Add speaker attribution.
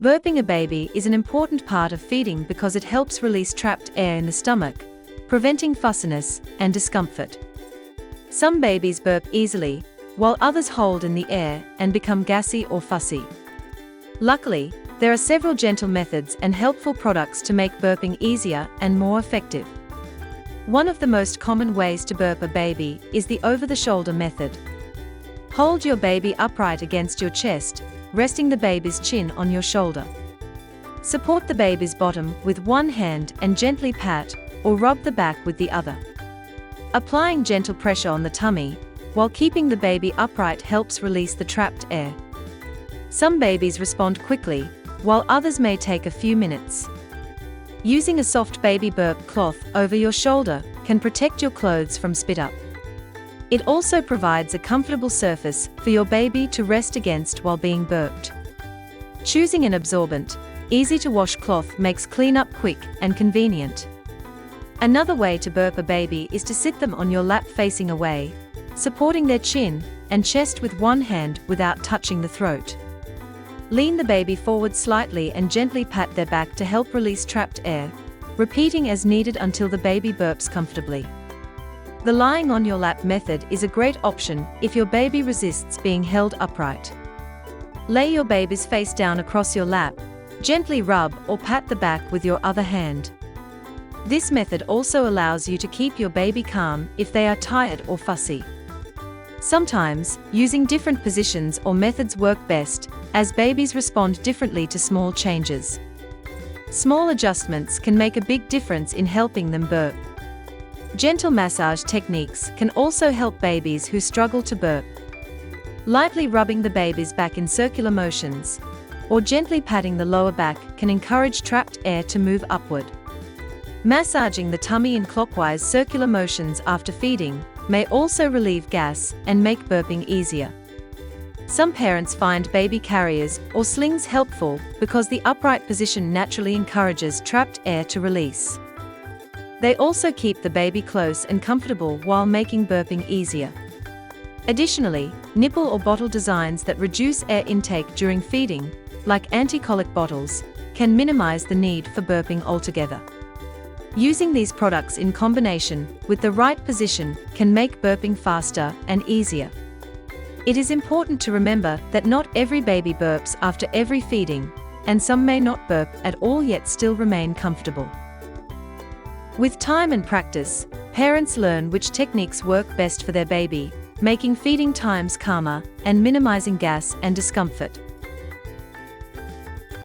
Speaker 1: Burping a baby is an important part of feeding because it helps release trapped air in the stomach, preventing fussiness and discomfort. Some babies burp easily, while others hold in the air and become gassy or fussy. Luckily, there are several gentle methods and helpful products to make burping easier and more effective. One of the most common ways to burp a baby is the over-the-shoulder method. Hold your baby upright against your chest, resting the baby's chin on your shoulder. Support the baby's bottom with one hand and gently pat or rub the back with the other. Applying gentle pressure on the tummy while keeping the baby upright helps release the trapped air. Some babies respond quickly, while others may take a few minutes. Using a soft baby burp cloth over your shoulder can protect your clothes from spit up. It also provides a comfortable surface for your baby to rest against while being burped. Choosing an absorbent, easy-to-wash cloth makes cleanup quick and convenient. Another way to burp a baby is to sit them on your lap facing away, supporting their chin and chest with one hand without touching the throat. Lean the baby forward slightly and gently pat their back to help release trapped air, repeating as needed until the baby burps comfortably. The lying on your lap method is a great option if your baby resists being held upright. Lay your baby's face down across your lap, gently rub or pat the back with your other hand. This method also allows you to keep your baby calm if they are tired or fussy. Sometimes, using different positions or methods work best, as babies respond differently to small changes. Small adjustments can make a big difference in helping them burp. Gentle massage techniques can also help babies who struggle to burp. Lightly rubbing the baby's back in circular motions, or gently patting the lower back can encourage trapped air to move upward. Massaging the tummy in clockwise circular motions after feeding may also relieve gas and make burping easier. Some parents find baby carriers or slings helpful because the upright position naturally encourages trapped air to release. They also keep the baby close and comfortable while making burping easier. Additionally, nipple or bottle designs that reduce air intake during feeding, like anti-colic bottles, can minimize the need for burping altogether. Using these products in combination with the right position can make burping faster and easier. It is important to remember that not every baby burps after every feeding, and some may not burp at all yet still remain comfortable. With time and practice, parents learn which techniques work best for their baby, making feeding times calmer and minimizing gas and discomfort.